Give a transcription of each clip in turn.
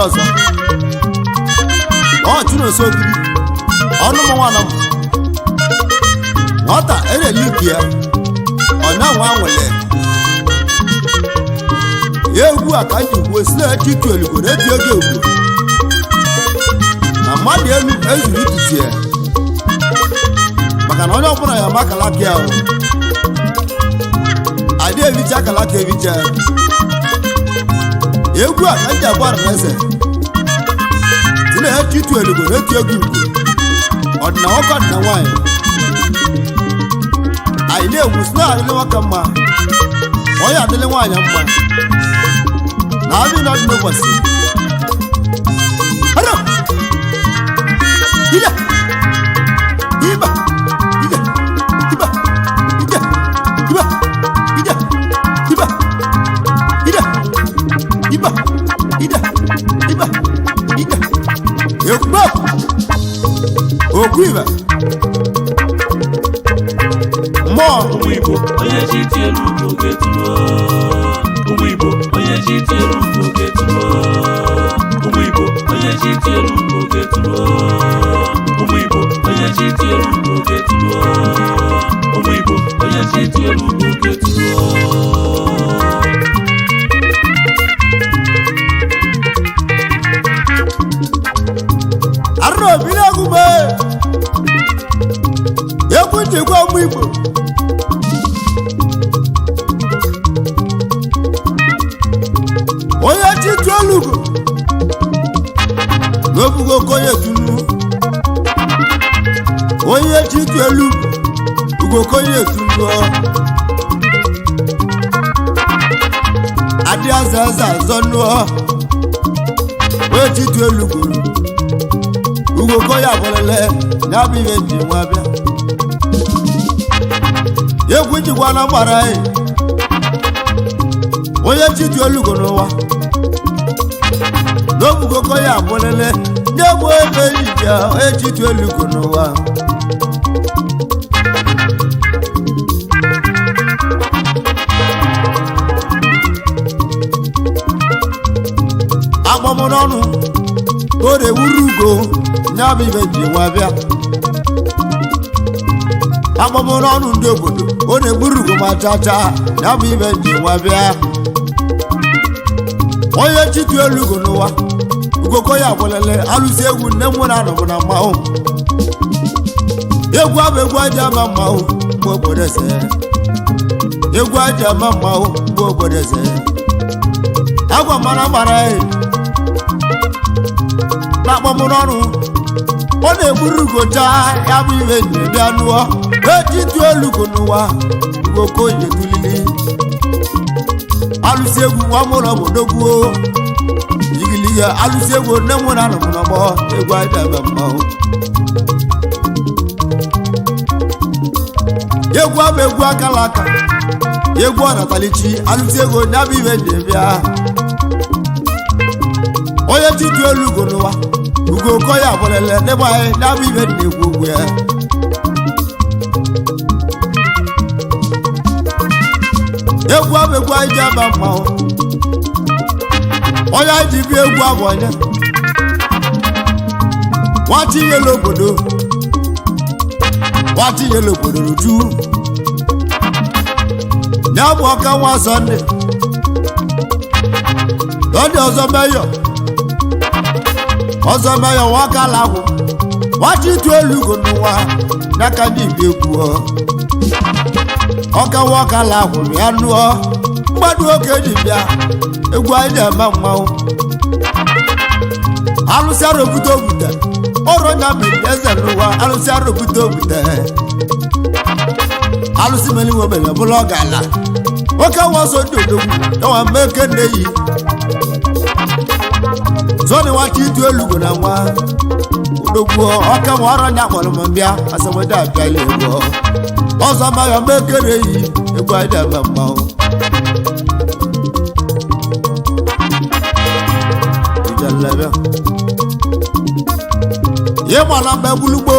Ọzọ ọ chụrụ Nonso Ogidi ọnụ m nwana m nwata ereliki ya ọ na-anwa nwele ya egwu a ka m ji kwuo si na-eji itu elugo na-eji oge ugwu na mmadụ elu ezuru itutu ya maka na onye ọbụla ya ma kalaka ya adị evicha kalaka evicha egwu a ka m ji agbara n'eze na-eji itu elugo na-eti egwu ugwu ọdịna nwoke ọdịna nwaanyị anyị na-egwu si na-adịlị nwoke mma onye adịlị nwaanyị mma na adị n'ọdị n'ụbọchị halo ije iba ije iba ije iba ije iba ije iba ije iba ije ekpo okwiba mo Igbo onye ji tie elu ogetuo ụmụ Igbo onye ji tie elu ogetuo ụmụ Igbo onye ji tie elu ogetuo ụmụ Igbo onye ji tie elu ogetuo ụmụ Igbo onye ji tie elu ogetuo arro bila gube ekunje kwa ụmụ Igbo onye ji tolugo n'obugo konye tunu onye ji tolugo ugo konye tunu adi azaza zonu onye ji tolugo ugo konye abolele na bibe ji nwa bia egwu jikwa na gbara anyị onye ji tolugo n'ụwa n'obugoko ya abụlele n'egbu ebe ije ejitu elugo n'ụwa agbamụrụ ọnụ o na-ewuru ugo nyabụ ibe ji nwa bịa agbamụrụ ọnụ ndị obodo o na-egburu ugo ma chacha nyabụ ibe ji nwa bịa onye jitu elugo n'ụwa ugoko ya gwelele alụsi egwu nne m nwere anọbụ na mmanwụ egwu abụ egwu aja ama mmanwụ mgbe obodo eze egwu aja ama mmanwụ mgbe obodo eze agwa mara gbara anyị na-akpọmụrụ ọrụ ọ na-egburu ugo chaa ya bụ ibe bịa nụọ ejitu elugo n'ụwa ugoko ji etulili alụsi egwu nwa mụrụ obodo gwuo igiliga alụsi egwu nne m na anọbụ n'ọgbọ egwu adaba mmanwụ egwu abụ egwu akala aka egwu ọnatalichi alụsi egwu nyabụ ibe ji bịa onye jitu elugo n'ụwa ugoko ya abụlele n'ebe anyị nyabụ ibe na-egwu ogwu ya egwu abegwu anyị ji aba mmanwụ onye anyị ji bịa egwu abụ onye nwata inyela obodo ruju ya bụ ọka nwa Sọnde ndị ọzọ meyọ nwakala ahụ nwata itu elu ugo n'ụwa n'aka ndị igbo egwu ọka nwakala ahụ ya nụọ mmadụ oke ji bịa egwu anyị na-eme mmanwụ alụsị arụbute ogbute ọrụ nya mere eze n'ụwa alụsị arụbute ogbute alụsị mere nwe mere bụla ọ ga-ala nwoke nwa ọzọ ndị odogwu enwa mmeke nne-eyi zọni nwata itu elugo na nwa odogwu ọka nwa ọrụ nya kpọrọ m mbịa asamode abịala egwu ọzọ maya mmeke nne-eyi egwu anyị na-eme mmanwụ ihe gbara mgbe gbulugbo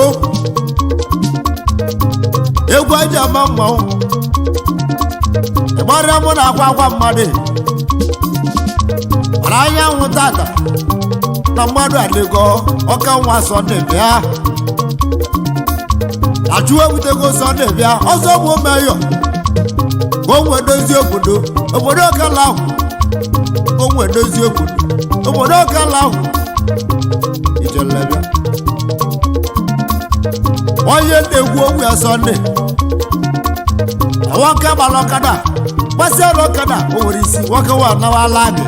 egwu eji ama mmanwụ ịgbara mụ na akwa mmadụ mara anyanwụ tata na mmadụ adịgo ọka nwa Sọnde bịa achụwa ebutego Sọnde bịa ọzọ bụ meyọ ka o nwee dozie obodo ọkala ahụ ka o nwee dozie obodo ọkala ahụ ijelebịa onye na-egwu ogwu ya Sọnde nwoke gbara ọkada gbasịara ọkada o nwere isi nwoke wa anawala gị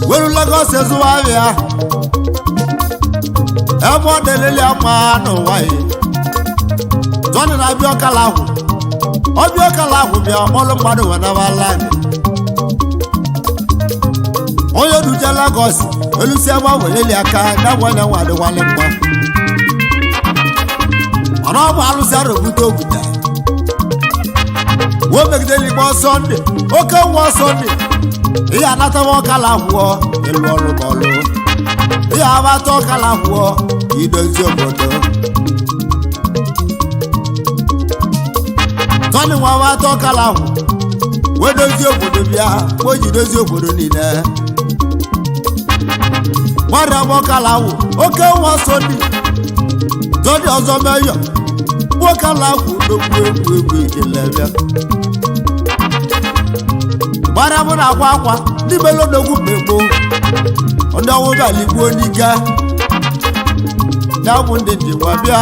were Lagos ezụwa ahịa ebe ọ na-elele ama n'ụwa ya Sọnde na-abịa ọkala ahụ ọbịa ọkala ahụ bịa ọlụ mmadụ wa anawala gị onye duje Lagos elusi ebe ọ weleli aka na-agwanye nwa adịwale mma mana ọ bụ alụsị arụbute ogbute wo megideli gba Sọnde oke nwa Sọnde ihe anatawa ọkala abụọ elu ọrụ bọọlụ ihe abata ọkala abụọ idozi obodo Sọnde nwa abata ọkala ahụ wee dozie obodo bịa o ji dozie obodo niile gbara m ọkala ahụ oke nwa Sọnde ọzọ meyọ nwokala ahụ n'okwu egwu ijelebịa gbara mụ na akwa ndị melodogwu mmegbo ndị ọnwụ baligbuo n'ike ya bụ ndị ji nwa bịa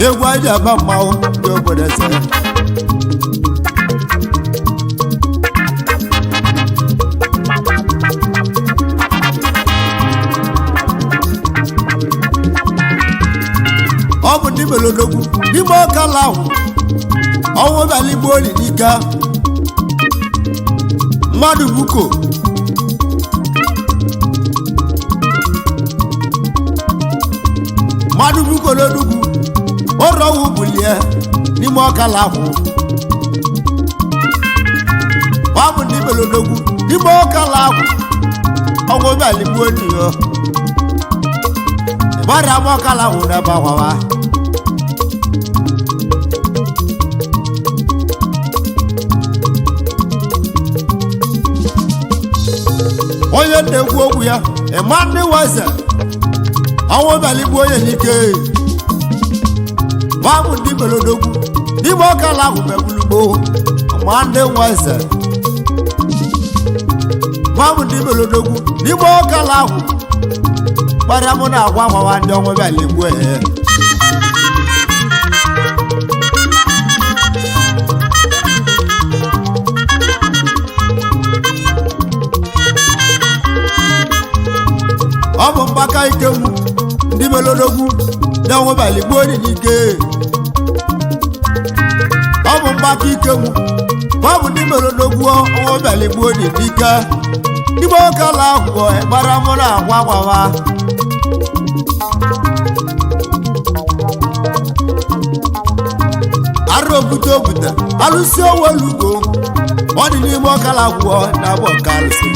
egwu anyị ji aba mmanwụ ndị obodo eze ọ bụ ndị melodogwu n'ime ọkala ahụ ọnwụ baligbuo n'ike mmadụ buko n'Enugwu ọrụ ọwụ bulie n'ime ọkala ahụ ọ bụ ndị melodogwu n'ime ọkala ahụ ọnwụ baligbuo n'iyo ịgbara m ọkala ahụ n'ebe ahwawa onye na-ekwu okwu ya ịma ndị weze ọnwụ baligbuo onye n'ike ma bụ ndị melodogwu n'ime ọkala ahụ megbulugbo ma ndị weze ma bụ ndị melodogwu n'ime ọkala ahụ gbara mụ na agwa agwawa ndị ọnwụ baligbuo ya ọ bụ mgbaka ikenwu ndị melodogwu ndị ọnwụ baligbuo n'ike ọ bụ mgbaka ikenwu ma ọ bụ ndị melodogwu ọnwụ baligbuo n'ike n'ime ọkala ahụ gbara mụ na agwa agwawa arụ obute alụsị owelugo ọ dị n'ime ọkala ahụ na-abụ nke alụsị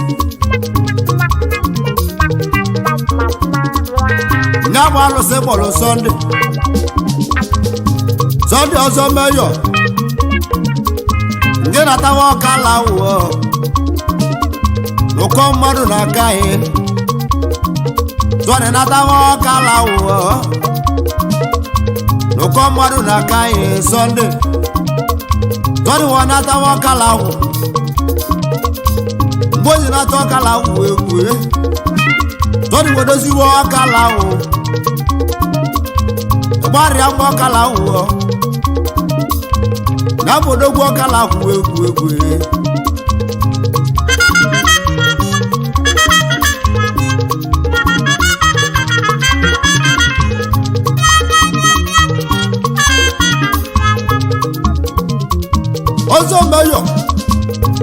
nya bụ alụsị kpọrọ Sunday ọzọ meyọ ndị natawa ọkala wụọ n'ụkọ mmadụ na-aka anyị Sunday natawa ọkala wụọ n'ụkọ mmadụ na-aka anyị Sunday wọ natawa ọkala wụ mgbe o ji nata ọkala wụ egwu Sunday wedoziwo ọkala wụ gbarịa mgbe ọkala wụọ na bodogwu ọkala wụ egwu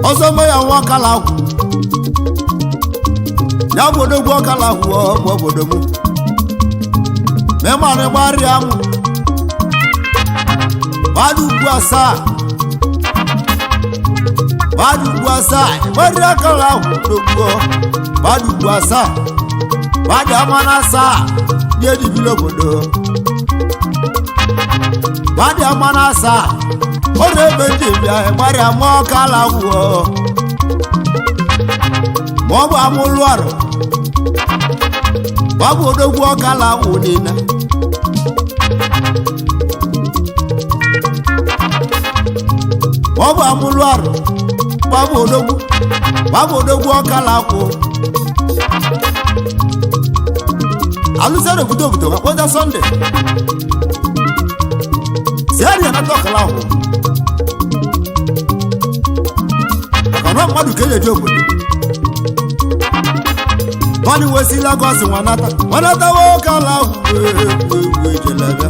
ọzọ meyọ nwa ọkala wụ ya bodogwu ọkala wụọ ma obodo m memarị gbarịa m mmadụ ugwu asaa gbarịa ọkala wụ n'ogbo mmadụ ugwu asaa mmadụ amana asaa ndị ejibili obodo mmadụ amana asaa ọ na-ebe ndị bịa gbarịa ma ọkala wụọ ma ọ bụ amụlụ arụ ma ọ bụ odogwu ọkala wụ niile ma ọ bụ amụlụ arụ ma ọ bụ odogwu ọkala wụ alụsere obodo ma kpọta Sunday si arịa nata ọkala wụ maka na mmadụ ka eji obodo Tony wesi Lagos nwanata ọkala wụ ejelebe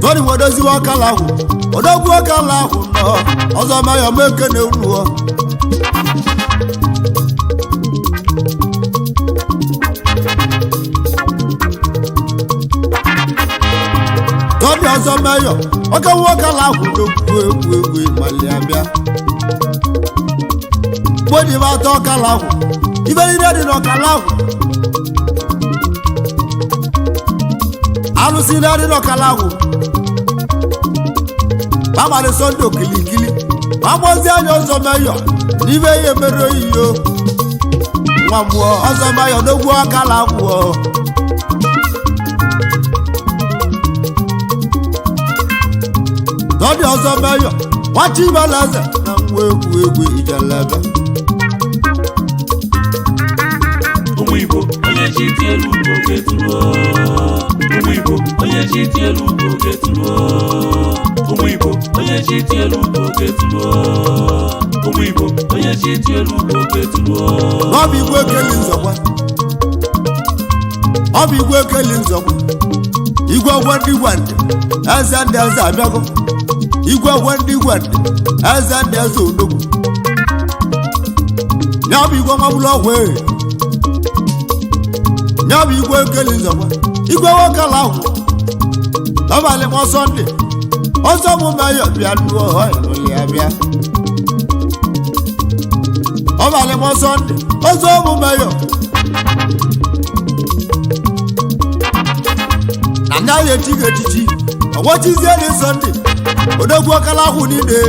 Tony wedoziwa ọkala wụ odogwu ọkala wụ nọ ọzọ meyọ meke na ewuo Tony ọzọ meyọ ọkawa ọkala wụ n'okwu egwu mali abịa gbodi ba tọ ọkala wụ ibe niile dị n'ọkala wụ alụsị niile dị n'ọkala wụ gbagbara Sunday okilikili ma gbozie anya ọzọ meyọ n'ime ihe mere oyiyo nwa mmụọ ọzọ meyọ n'ogwu ọkala wụ Sunday ọzọ meyọ nwachi ibalaeze na nwa egwu ijelebe ụmụ Igbo onye chi tielu ugo ga-eturu ụmụ Igbo onye chi tielu ugo ga-eturu ụmụ Igbo onye chi tielu ugo ga-eturu ụmụ Igbo onye chi tielu ugo ga-eturu ọ bụ igwe ekeli nzọkwa igwe ọgwọ ndị gwandị eze ndị eze abịago igwe ọgwọ ndị gwandị eze ndị eze odogwu ya bụ igwe mabụlụ ọgwụ ya bụ igwe ekeli nzọkwa igwe ọkala ahụ abalị m Sunday ọzọ mụ meyọ bịa lụọ ịlụlị ya bịa abalị m Sunday ọzọ mụ meyọ na ngaghị echighị echichi ọgwọchizie dị Sunday odogwu ọkala ahụ niile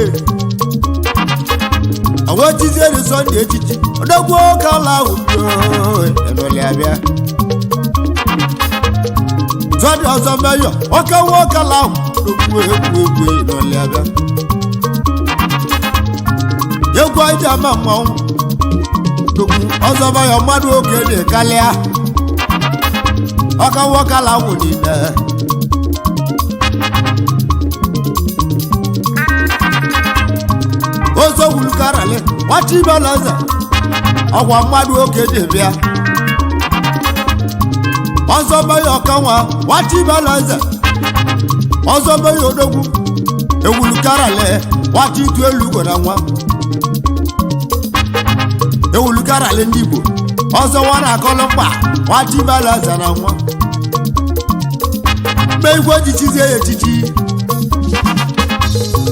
ọgwọchizie dị Sunday echichi odogwu ọkala ahụ ịlụlị ya bịa Sunday ọzọ meyọ ọkawa ọkala ahụ n'okwu egwu ịlụlị ya bịa egwu anyị ji ama mmanwụ n'okwu ọzọ meyọ mmadụ oge dị kalịa ọkawa ọkala ahụ niile ozo wulu karale nwachi ibalaeze ọgwa mmadụ oge dị bịa ọzọ meyọ ọkanwa nwachi ibalaeze ọzọ meyọ odogwu ewulu karale nwachi itu elu ugo na nwa ewulu karale ndị Igbo ọzọ nwa na-akọlụ mkpa nwachi ibalaeze na nwa mgbe igwe jichizie ya echichi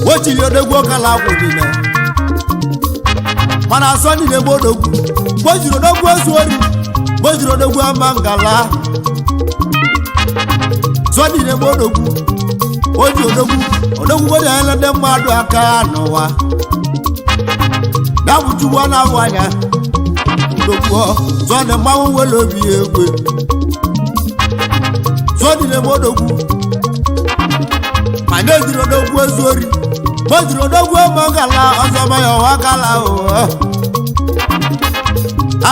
wochiri odogwu ọkala agwụ niile mana Sunday na-egbe odogwu gbojiri odogwu ezu ori gbojiri odogwu ama ngala Sunday na-egbe odogwu oji odogwu gwere ele ndị mmadụ aka n'ụwa dabụchukwu na-ahụ anya odogwu zọ dị mmanwụ nwere obi egwe zọ dị na-eme odogwu ma na-ejiri odogwu ezu ori ma o jiri odogwu ebe gala ọzọ ma ya ọwa gala ụwa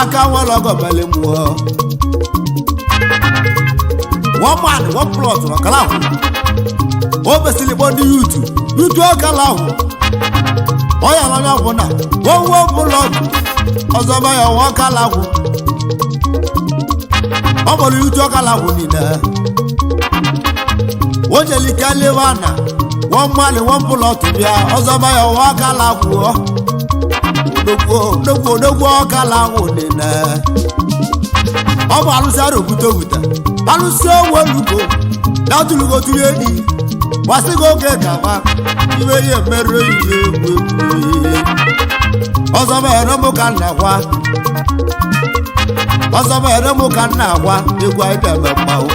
aka nwere ọgọ mele mmụọ one man one plot ọkala ahụ o besịrị kpọ ndị yutu ọkala ahụ ọ ya n'anya bụ na one plot ọzọ ma ya ọwa ọkala ahụ ọ bụrụ yutu ọkala ahụ niile o jeli ka lewe na one man one plot bịa ọzọ ma ya ọwa ọkala ahụ odogwu ọkala ahụ niile ọ bụ alụsị arụ obute alụsị onwe lugo na tulugo tụrụ enyi gbasịgo oge gaba iwe ihe mere ihe egwu ọzọ mere mụ ka nna gwa ọzọ mere mụ ka nna agwa egwu anyị deme mmanwụ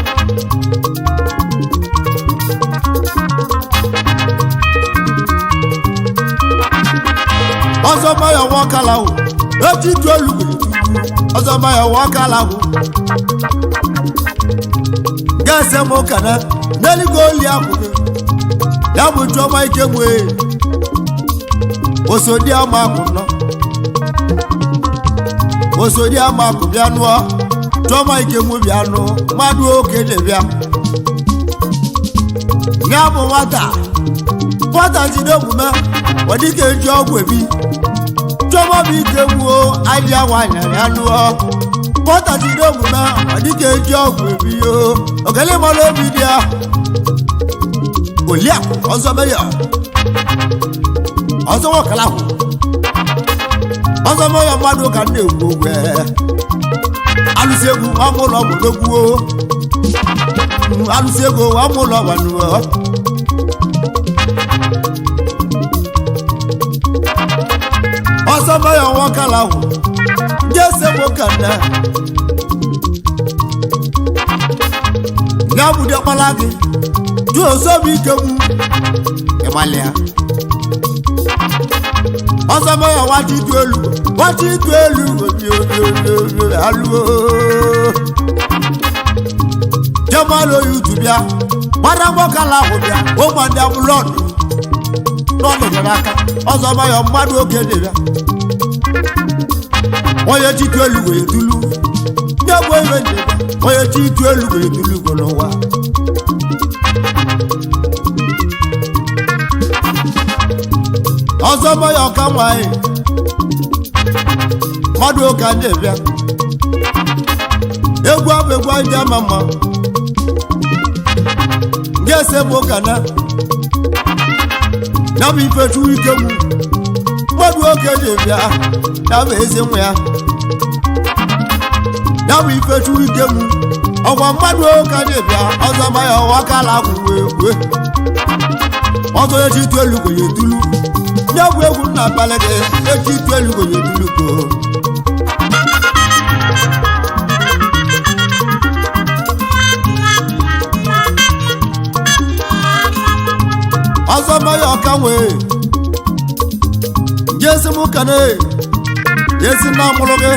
ọzọ ma ya nwa ọkala ahụ echi tu elu ọzọ ma ya nwa ọkala ahụ ga-ese m ụkana n'elugo oli akwụdo ya bụ chọma ike nwee osodi ama akụ nọ osodi ama akụ bịa nụọ chọma ike nwe bịa nụ mmadụ oke na-ebịa ya bụ nwata jide omume ọ dịka eji ọgwụ ebi chọma bụ ike nwuo aja nwanyị ya nụọ nwata jide omume ọ dịka eji ọgwụ ebi yo ogele mara obi dị ya oliakụ ọzọ meya ọzọ nwokalahụ ọzọ meya mmadụ ka na-ekwu ogwe alụsị egwu amụlọ ọgbọdogwuo alụsị ego amụlọ ọgbanuo ọzọ meya nwokalahụ ndị ese nwoke nne ga-abụdị ọkpala gị jụ osobi ike mụ ịgbalịa ọzọ meya nwata itu elu obi alụo jemalụ oyi utu bịa gbara mgbọkala ahụ bịa ụmụ ndị abụlọdụ n'ọdụ gara aka ọzọ meya mmadụ oke dị bịa onye chitu elu wee dulu nye bụ ebe ndị onye chitu elu wee dulu go n'ụwa ọzọ meya ọka nwanyị mmadụ ụka ndị bịa egwu abụ egwu ndị ama mma ndị ese m ụka na ya bụ ife chukwu ike mụ mmadụ oke dị bịa ya bụ eze nwa ya bụ ife chukwu ike mụ ọgwa mmadụ oke dị bịa ọzọ meya ọwa kala akwụrụ egwu ọzọ ya chitu elu gwenye dulu nye bụ egwu nna abalị gị echi itu elu gwenye dulu go ọzọ meya ọka nwee jesi m kane jesi na mụrụ gị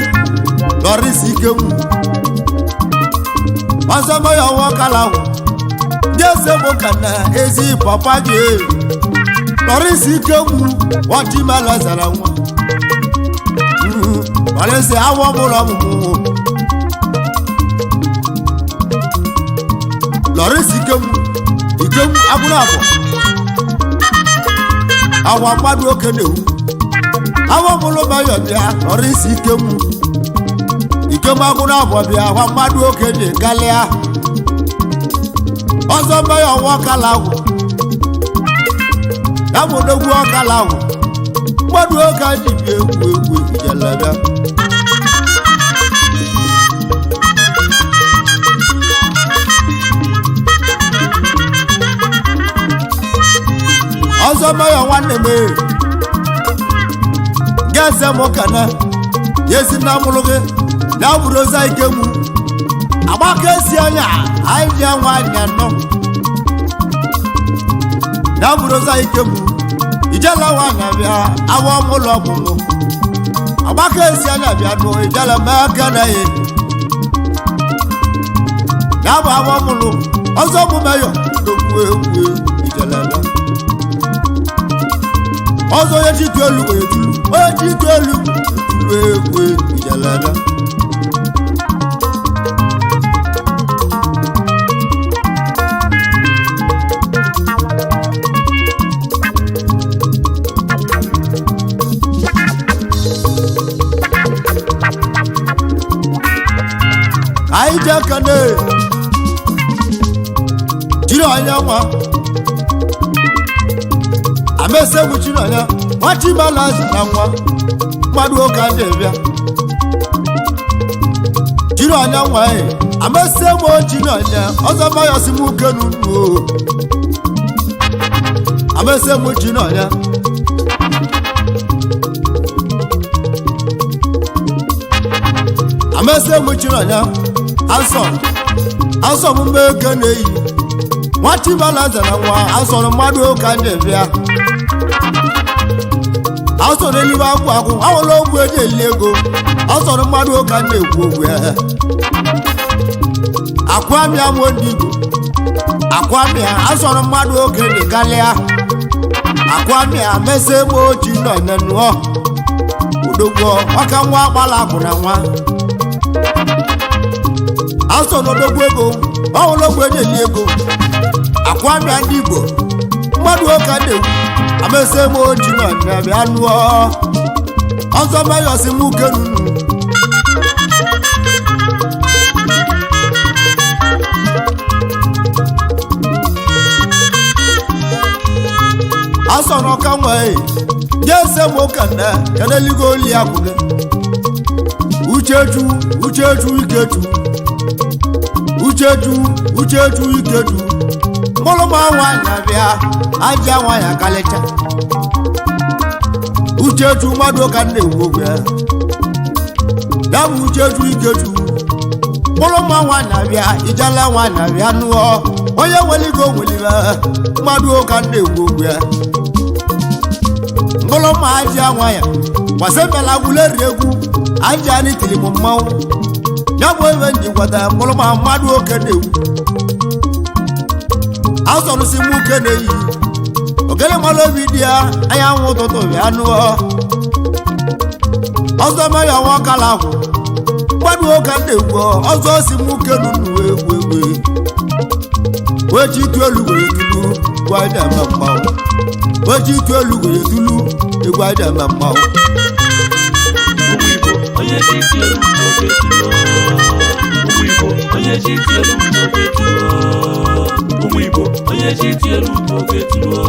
lọrịsị ike mụ ọzọ meya ọwa kala ahụ jesi m kana ezi papa gị lọrịsị ike mụ ọchịmela zara nwa lọrịsị awọ mụrụ ọmụmụ lọrịsị ike mụ abụrụ abụọ awa mmadụ oke na-ewu awa mụrụ meya bịa lọrịsị ike m agụrụ abụọ bịa awa mmadụ oke dị galịa ọzọ meya ọwa ọkala ahụ ya bụ odogwu ọkala ahụ mmadụ oke anyị bi egwu ijelebịa ọzọ meya nwanne m ga-ese m ụkana ya esi na mụrụ gị ya bụrụ ozi ike mụ agbaka esi anya anyị ji nwa anya nọ na buroza ikemu ijala wa na bia awo mulo mu agbaka esi na bia no ijala ma kana ye na ba awo mulu ozo mu meyo dokwu egwu ijala na ozo ye ti tolu edu o ti tolu egwu ijala na aija kane jiro anya nwa amese bu jiro anya wati balance na nwa madu oka ndebia jiro anya nwa amese mo jiro anya ozo mayo si mu kenu nu amese mo jiro anya amese mo jiro anya asọ m mmeke na-eyi nwati balance na nwa asọrọ mmadụ ụka ndebịa asọrọ elibe akwụ akwụ awụla ogwu eji eli ego asọrọ mmadụ ụka na-ekwu ogwu akwamịa mụ ndị Igbo akwamịa asọrọ mmadụ oke dị karịa akwamịa mese m ochi nọ nenụọ udogwo ọka nwa agbala akwụ na nwa asọ n'odogwu ego ọhụlogwu enyeli ego akwamịa ndị Igbo mmadụ ụka na-ekwu amese m oji na bịa lụọ ọzọ mayọsi m ukenunu asọ n'ọka nwee jese m ụka nne keneligo oli akwụge uchechu ikechu uchechu ikechu mụlụma nwanyị bịa aja nwanyị kalịcha uchechu mmadụ ụka na-ekwu okwu ya bụ uchechu ikechu mụlụma nwanyị bịa ijala nwanyị bịa nụọ onye nweligo nwelibe mmadụ ụka na-ekwu okwu mụlụma aja nwanyị gbasebela gwuleri egwu aja n'itiri m mmanwụ ya bụ ebe njikwata mụlụma mmadụ oke na-ewu asọrụsi m uke na-eyi ogele mara obi dị ya anyanwụ ụtụtụ bịa nụọ ọzọ maya nwa ọkala ahụ mmadụ oke na-ewu ọzọ si m uke nunu egwu wee ji itu elu were tulu gwa ịda eme mmanwụ wee ji itu elu were tulu egwu ịda eme mmanwụ onye ji tielu n'oge tuo ụmụ Igbo onye ji tielu n'oge tuo ụmụ Igbo onye ji tielu n'oge tuo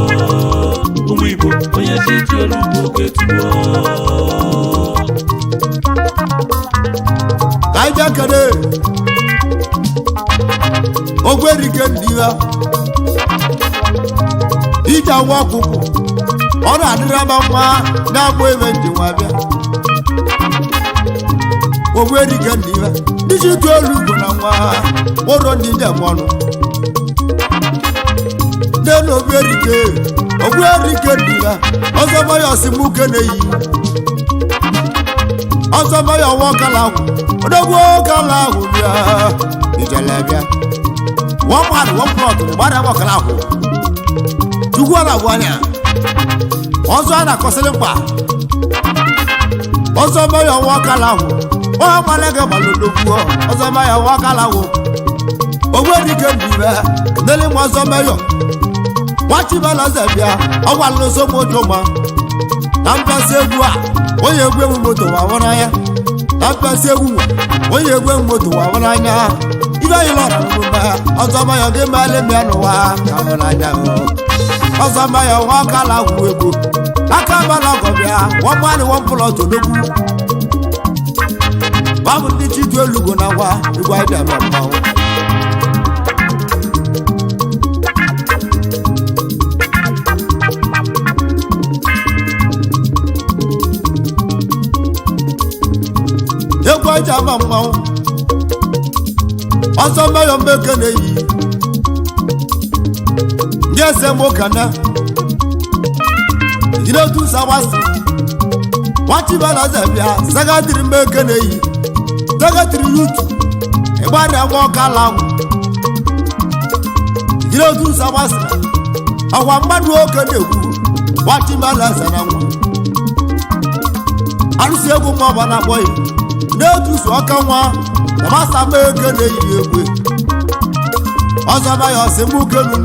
ụmụ Igbo onye ji tielu n'oge tuo ka anyị kere ogwerike ndị ya ije nwa ọkụkụ ọ na-adịrịba mma na-agbụ ebe njinwa bịa ogwerike ndị ya iji tụọ olu ugbo na nwa ụrọ ndị dem ọnụ ndị na ogwerike ndị ya ọzọ maya osimuke na-eyi ọzọ maya nwa ọkala ahụ odogwu ọkala ahụ bịa ijele bịa one man one plot gbada ọkala ahụ chukwu ọ na-agwụ anya ọzọ a na-akọsịrị mkpa ọzọ maya nwa ọkala ahụ ọ mara gị gbara odogwu ọzọ maya nwa ọkala ahụ ogwerike ndị ya ndeli nwa ọzọ maya nwachibalaze bịa ọgwalụ nsogbu na mpịasị egwu a onye egwu ewu moto wawụ n'anya na mpịasị egwu onye egwu ewu moto wawụ n'anya ibe anyị lọrọ n'omume ọzọ maya gị meele m ya n'ụwa ka hụ n'anya ọzọ maya nwa ọkala gwụ egwu aka bala ọgọ bịa nwamadị wọmpụlọtụ n'okwu babụ ndị chi dị olugo na ngwa egwu anyị bịa ma mmanwụ egwu aja ama mmanwụ ọsọ mmayọ mbeke na-eyi ndị ese mụka na ilo tu sawasi wati bala zabia sagatiri mekene yi sagatiri yutu ebana mo kala ilo tu sawasi awa madu okene ku wati bala sanamu arusi ego mo bana boy ne tu so kanwa na masa mekene yi egwe ọzọba ya ọsị mụ kenu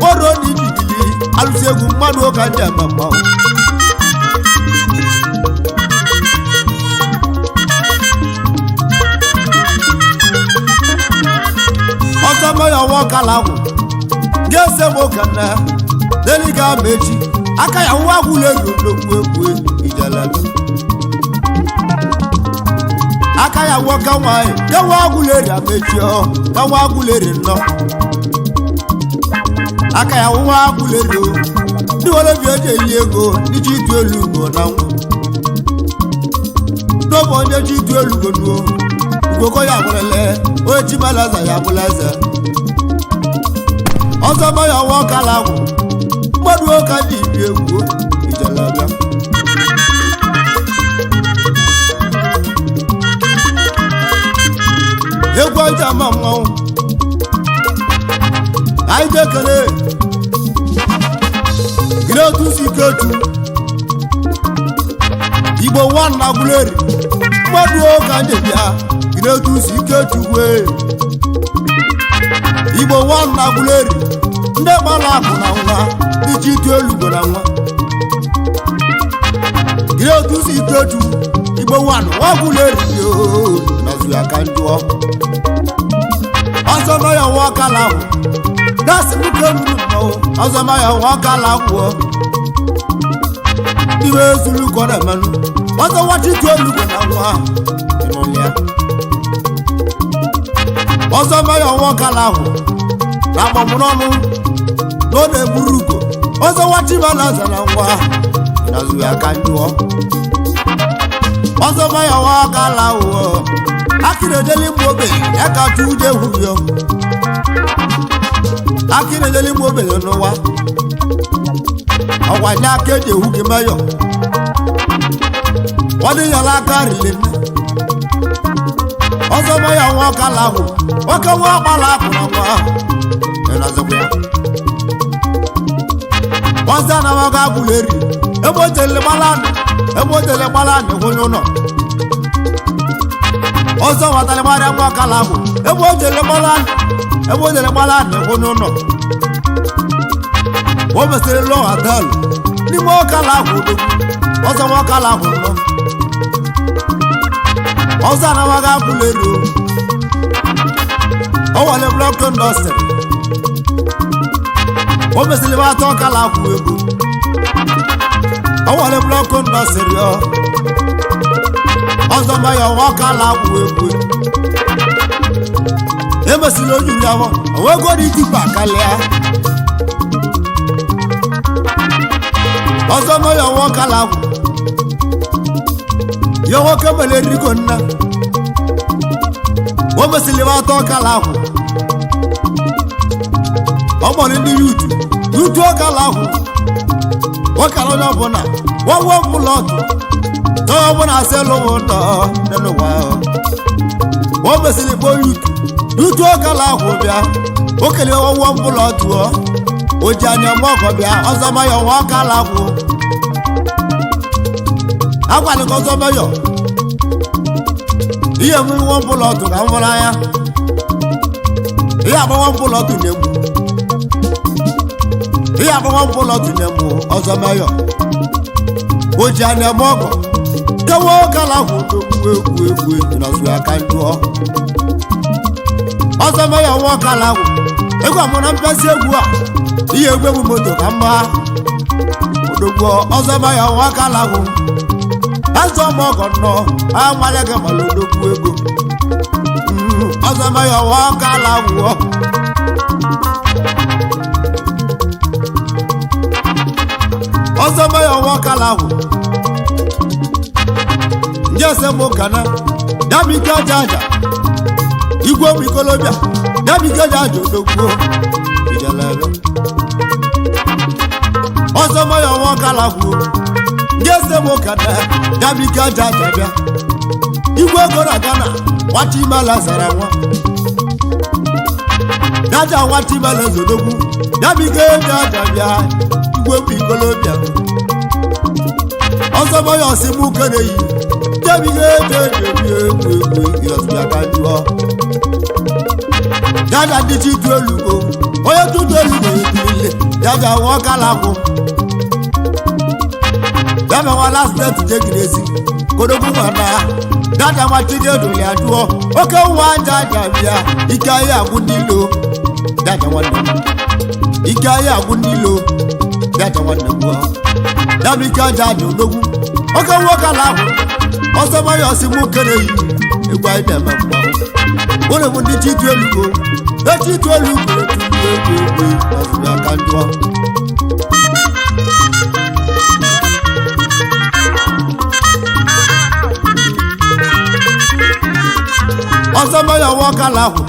oro ni jibili alụsị egwu mmadụ ụka ndị amama ọzọba ya ọwa ọkala agwụ ga-ese m ụka nna deli ga ama echi aka ya nwa agwụla ego n'okwu egwu ijelebe aka ya nwoke nwanyị gawa agwụleri amechi gawa agwụleri nnọ aka ya nwa agwụleri ndị were bi eji eli ego iji itu elu ugbo na nwa n'oge onye ji itu elu ugbo nuo ugoko ya bụrụle onye ji malaza ya bụla eze ọzọ ma ya nwa ọkala agwụ mmadụ ụka ji ibi egwu ijelebịa egwu aja ama mmanwụ anyị dekere gire otu si ketu igbo nwanna gwuleri mmadụ ụka njebịa gire otu si ketu wee igbo nwanna gwuleri ndị gbara akụ na nwa iji itu elugbo na nwa gire otu si ketu igbo nwanna nwa gwuleri nazu ya ka njụọ ọzọma ya nwa ọkala ahụ dasị buke nuru mmanwụ ọzọma ya nwa ọkala ahụ iwe ezulu ka ọ na-emenụ ọzọ wachitu olugbo na nwa ịnụlịa ọzọma ya nwa ọkala ahụ na agbamụrụ ọnụ na ọ na-egburu ugo ọzọ wachibala aza na nwa ịnazụ ya ka njụọ ọzọma ya nwa ọkala ahụ akịrị ejeli mgbe obenye ya ka chụ ude ehughi akịrị ejeli mgbe obenye n'ụwa ọgwa nye aka eji ehu gị meyọ ọ dị yala aka rile nne ọzọma ya nwa ọkala ahụ nwoke nwa ọkpala akụ na nwa ịnazikwa ya ọzọ anaghị agwụleri ebe o jele gbala anị hụnye ụlọ ọzọ watara gbara nwa ọkala ahụ ebe o jele gbala anị hụnye ụlọ o mesịrị lọ adalụ n'ime ọkala ahụ odogwu ọzọ nwa ọkala ahụ nọ ọzọ anaghị agwụleri o wale blọk ndọstrị o mesịrị gbata ọkala ahụ ego o wale blọk ndọstrị ọzọ ma ya nwa ọkala ahụ ego emesịrị ojuru ya ego dị tipa kalịa ọzọ ma ya nwa ọkala ahụ ya nwoke mere rigo nna o mesịrị gbata ọkala ahụ ọ gbọrọ ndị yutu ọkala ahụ ọkala onye ọbụla nwa ọbụla ọtụ tọ́ ọbụla asị lụwụ nọ n'ụwa o mesịrị kpọọ yutu ọkala ahụ bịa okele nwa ọbụla ọtụ o ji anya mọgọ bịa ọzọma ya nwa ọkala ahụ agwalịka ọzọma ya ihe mụ nwa ọbụla ọtụ ka m hụrụ anya ihe agbawa ọbụla ọtụ na-egbu ihe agbawa ọbụla ọtụ na-egbu ọzọma ya o ji anya mọgọ kewa ọkala ahụ egwu nazu aka njụọ ọzọma ya nwa ọkala ahụ egwu amụna mpesi egwu a ihe egwu moto ka mma odogwu ọzọma ya nwa ọkala ahụ azọma ọgọ nnọ amanya gị mara odogwu ego ọzọma ya nwa ọkala ahụ ọzọma ya nwa ọkala ahụ njese mụ kana dabike aja igwe ụmụ ikolobịa dabike aja odogwu ijelebe ọzọma ya nwa ọkala kwuo ngese m ụkana ya bike aja aja bịa igwe ego na Ghana nwata imela zara nwa daja nwata imela zodogwu ya bike aja aja bịa igwe bụ ikolobịa ọzọma ya ọsị m ukene yi ya bike aja aja bịa egwu ịrọsịbịa ka njụọ daja ndị chi tu elugo onye tutu elugo ekirile daja nwa ọkala kwụ dame wa last day to take it easy kodogu mana dada wa ti de do ya duo oke wa jaja bia ikaye agunilo dada wa no ikaye agunilo dada wa no dami ka jaja odogu oke wo kala wo oso ma yo si mu kere yi egwa ide ma mo wole mu di ti tu elugo e ti tu elugo tu azu ya kan duo ọzọma ya nwa ọkala ahụ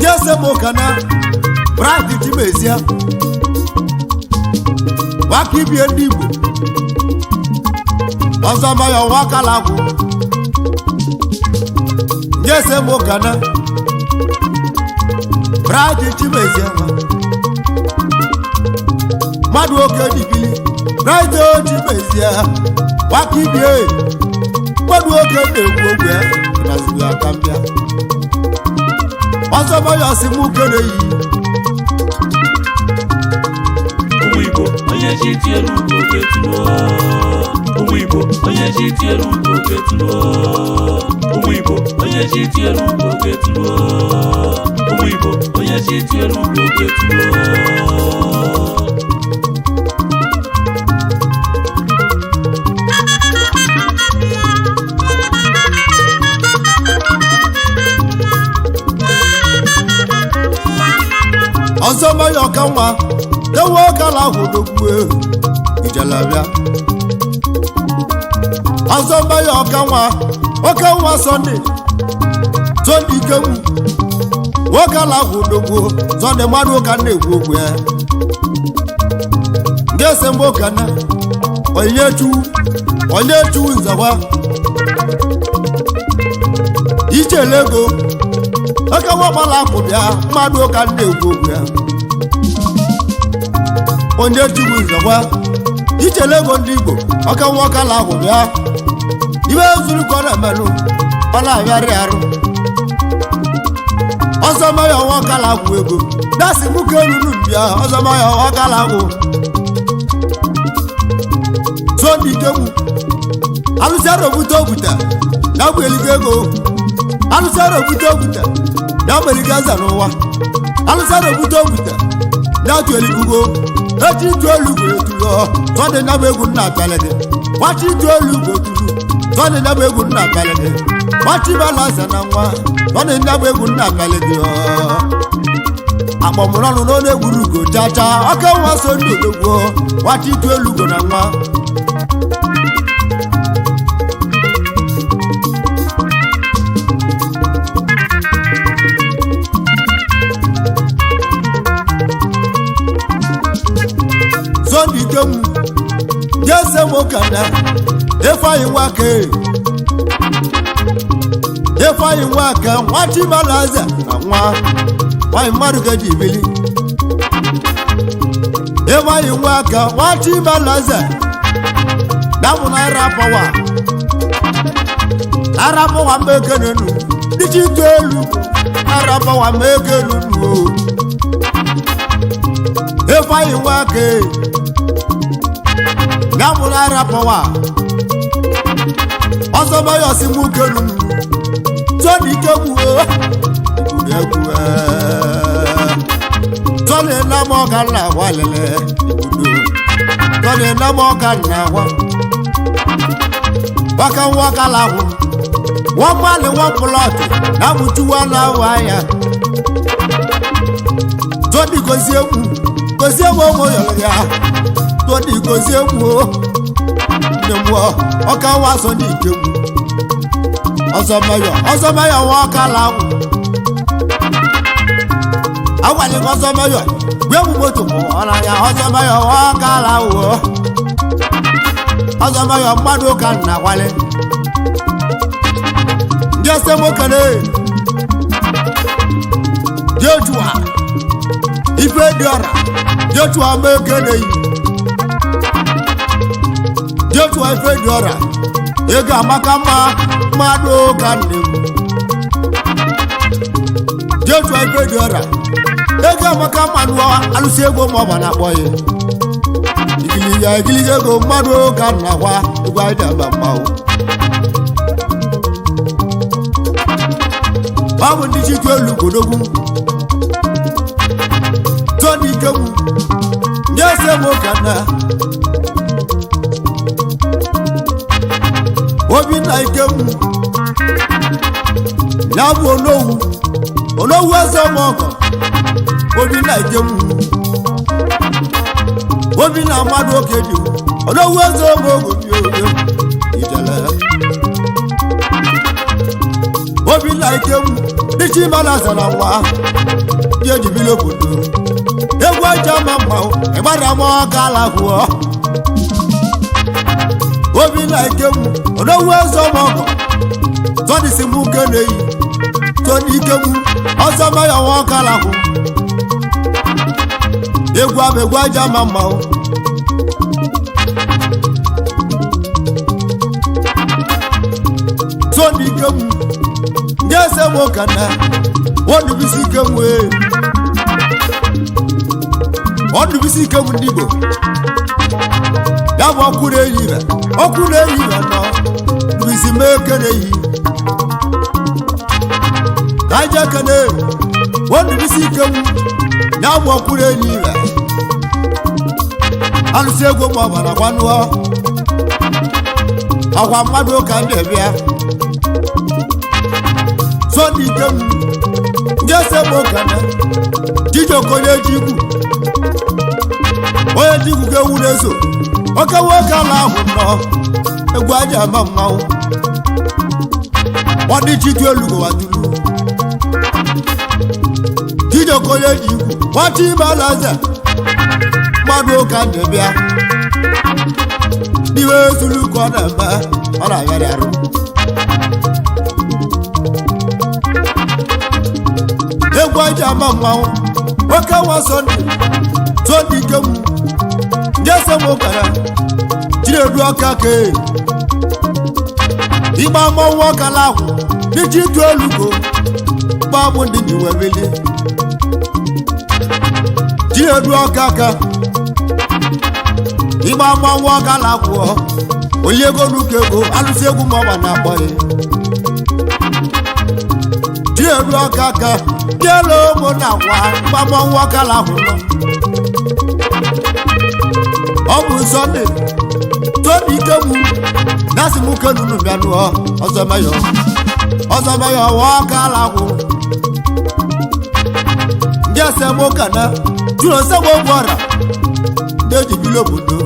jese m ụkana brad ji mezie waka ibie ndị Igbo ọzọma ya nwa ọkala ahụ jese m ụkana brad ji mezie mmadụ oke dibili brad ji mezie waka ibie mmadụ oke na-ekwu okwu ya nazụ aka mbịa ọzọma ya si mụ kere yi ụmụ Igbo onye chi tielu ugo ga-etulo ụmụ Igbo onye chi tielu ugo ga-etulo ụmụ Igbo onye chi tielu ugo ga-etulo ụmụ Igbo onye chi tielu ugo ga-etulo ọzọma ya ọka nwa ewe ọkala ahụ dogbuo ijelabịa ọzọma ya ọka nwa Sọnde ikegbu nwoke ala ahụ dogbuo Sọnde mmadụ ụka na-ekwu okwu ya ndị ese mgbe ụka na onye chu nzawa ichele ego oke nwakpala akụ bịa mmadụ ụka na-ekwu okwu ya onye chukwu nzọkwa ichele ego ndị Igbo oke nwakala akụ bịa ibe zuru ka ọ na-emelụ ọ na-abịarị arụ ọzọma ya nwakala akụ ego dasị mụke elulu mbịa ọzọma ya nwakala akụ Sọnde ikegbu alụsịara obute obuta na gbeligo ego alụsịara obute obuta na gbeligo eze n'ụwa alụsịara obute obuta na atụ eligugo echi itu elugbo etulo Sọnde na bụ egwu nna apịalị gị gbachi itu elugbo tulu Sọnde na bụ egwu nna apịalị gị gbachi balasa na nwa Sọnde na bụ egwu nna apịalị gị akpọmụrụ ọnụ n'ọnụ egwuru ugo chacha aka nwa Sọnde odogwo gbachi itu elugbo na nwa Sọnde ikegbu jese mokana Ifeanyi Nwaka nwa Chibalaza na nwa nwanyị mmadụ ga ji ibili Ifeanyi Nwaka nwa Chibalaza damụ na arapawa mbekenenu dịchi ito elu arapawa mbekenenu Ifeanyi Nwaka damụ na arapawa ọzọma ya si mụ kenu Sọnde ikegbu egwu Sọnde na m ọka na agwa lele Sọnde na m ọka na agwa waka nwakala ahụ nwa mmadụ nwa plọtụ na mụchuwa na ahụ anya Sọnde gozie egwu ụmụ yọrọ ya Sọnde gozie egwu nne mmụọ ọka nwa Sọnde ikegbu ọzọma ya nwa ọkala ahụ agwalị ọzọma ya nyewu moto ọlanya ọzọmaya ọkala uwe ọzọmaya mmadụ ka nna kwale ndị esemokene Joshua ife dị ọra Joshua mekene yi Joshua ife dị ọra ego amaka mma mmadụ ka nne Joshua ife dị ọra ego amaka mmanụ alụsị ego ma ọba na-akpọ ya igiliga ego mmadụ ka nna kwa ịgwa ịda mba mmanwụ ọ bụ ndị chitu elu godogwu toni ikegwu ndị ese m ka na Obinna Ikegwu ya bụ onowu eze ọmọgọ Obinna Ikegwu Obinna mmadụ oke dị onowu eze ọmọgọ bi oge ijele Obinna Ikegwu dịchi mmadụ azara nwa ndị ejibili obodo egwu aja ma mma ịgbara m ọka ala hụọ Obinna Ikegwu onowu eze ọmọgọ Tony si mụ kene yi Tony Ikegwu ọzọmaya nwa ọka ala hụ egwu abụ egwu aja ma mma Tony Ikegwu ndị ese m ụka na Ọdụbisi Ikegwu Ọdụbisi Ikegwu ndị Igbo ya bụ ọkụ na-eyi ibe nọ Ọdụbisi mee kene yi naija kene Ọdụbisi Ikegwu ya bụ ọkụ na-eyi ibe alụsị ego ma ọbara gwanụọ ọkwa mmadụ ka ndị bịa Tony Ikegwu ndị ese m ụka na Chijioke onye ji igwu ga-ewu na-eso oke nwoke ala ahụ nọ egwu aja ama mmanwụ ọ dị chitu elu gowatulu Chijioke onye ji igwu nwata ime alaeze mmadụ ụka ndị bịa n'iwe ezulu ka ọ na-eme ọ na-agharị arụ egwu aja ama mmanwụ oke nwa Sunday Tony Ikegwu ndị ese m ụkara Chinedu ọka ke ịgba mmọnwụ ọkala ahụ n'iji ịtụ elugo gbabụ ndị ji webili Chinedu ọka ka ịgba mmọnwụ ọkala ahụ onye ego n'ụka ego alụsị egwu ma ọba na-akpọ ya Chinedu ọka ka ndị elu ụmụ na akwa ịgba mmọnwụ ọkala ahụ nọ ọ bụ Sunday Tony Ikegwu na-asị m uke nunu bịa nụọ ọzọmaya ọwa ọka ala ahụ ndị ese m ụka na jụrụ osegbu ogbu ọra ndị ejibili obodo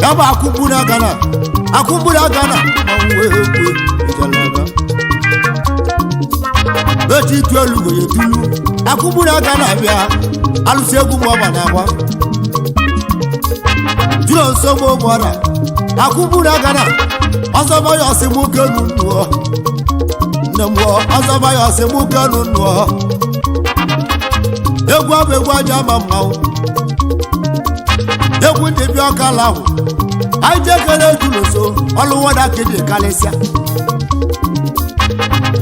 ya bụ akụmgburu aga na ọnwụwe egwu ijelebe echi itu elu go ya tulu akụmgburu aga na abịa alụsị egwu ma ọba na-agba jụrụ nsogbu ụgbọra akụburu agana ọzọmaya ọsịmụke nụọ nne m ọzọmaya ọsịmụke nụọ egwu abụ egwu aja ama mmanwụ egwu ndị bịa ọkala ahụ anyị jekere ejuluso ọlụ nwada keji karịsịa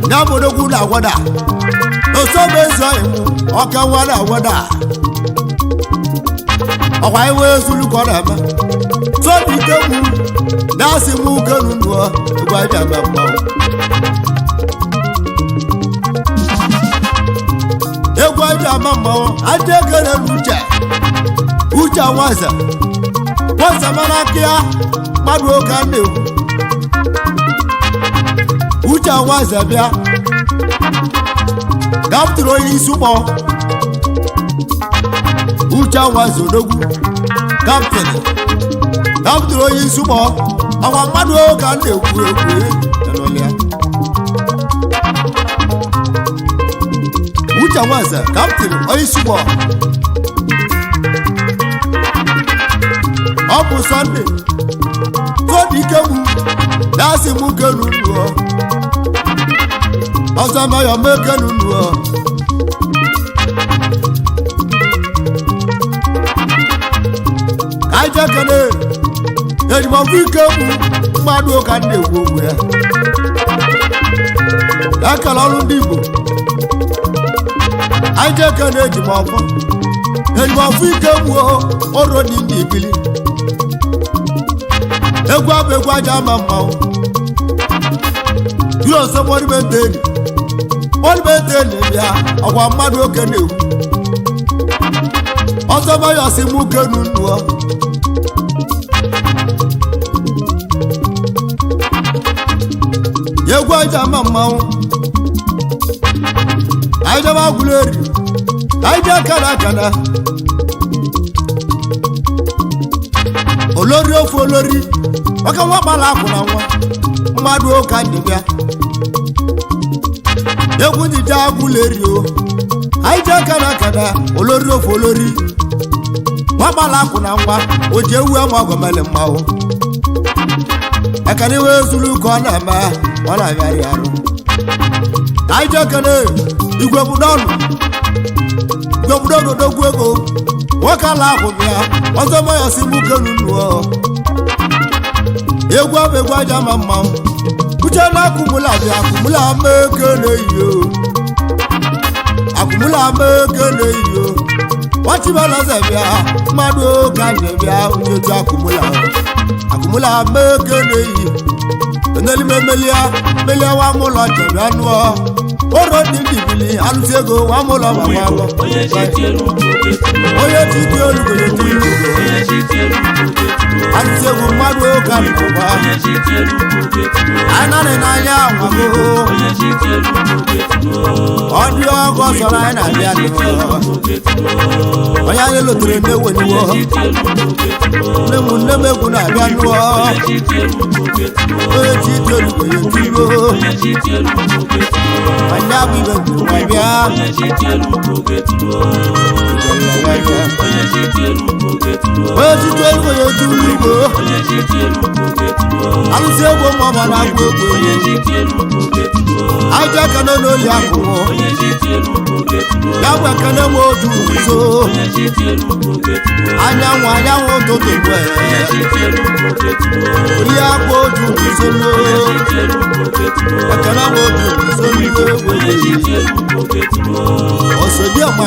ya obodo ogwu na agwada osobe ezi ọyịmụ ọka nwa na agwada ọkwa iwe ezulu ka ọ na-eme Tony Ikegwu na-asị m uke nụọ egwu aja ama mmanwụ egwu aja ama mmanwụ aja ekere uche nwaze mana aka ya mmadụ oge a na-ekwu uche nwaze bịa dapụtara onye isi ụgbọ uche nwaze odogwu kaptịn dapụtara onye isi ụgbọ ọkwa mmadụ oge a na-ekwu uche Nwaze Captain Oisugbo ọ bụ Sunday todi kewu na-asị m kenu nuo ọzọ mayọ m kenu nuo ka anyị jekene ejimọfụ ikewu mmadụ ụka na-ekwu okwu ya ekele ọrụ ndị Igbo anyị jekene ejimọfụ ikewu ọrụ dị ndị ibili egwu abụ egwu aja ama mmanwụ jụrụ ọsọ mọdụmenteni bịa ọgwa mmadụ oke na-ewu ọsọ mayọsi mụ kenu nnuọ egwu aja ama mmanwụ anyị jebe agwụleri anyị je akana olori ofu olori maka nwa gbala akwụ na nwa mmadụ ụka ndị bịa egwu njije agwụleri o anyị je akana olori ofu olori nwa gbala akwụ na nwa o ji ewu ama ọgọmele mmanwụ ekene iwe zuru ka ọ na-eme ọ na-agharị arụ anyị je ekene igwe obodo odogwu ego nwoke ala akwụ bịa ọzọ mayọsi mụ kenu nuo egwu abụ egwu aja ama mmanwụ uche na akụmụla bịa akụmụla ama ekele iyo nwachibalaze bịa mmadụ ka nje bịa uchetu akụmụla ama ekele iyi enelime melia nwamụlọ jebịa nụọ oro ndị bili alụsị ego nwamụlọ gbagbalọ onye titi olugo alụsị ego mmadụ ka nụkwa anyị n'anya nwago ọ dị ọgọ sọrọ anyị na-abịa onye anyị lotere na-eweniwo nne m egwu na-abịa nụọ onye titi olugo ya etugo anya bụ ibe nwa bịa onye titi olugo ya etugo alụsị egwu mọba na agwụ egwu aja ekene n'oli akụmụ ya bụ ekene nwe otu nso anyanwụ ụtụtụ mgbe oli akpụ otu nso ekene nwe otu nso n'iwe egwu osodi ọma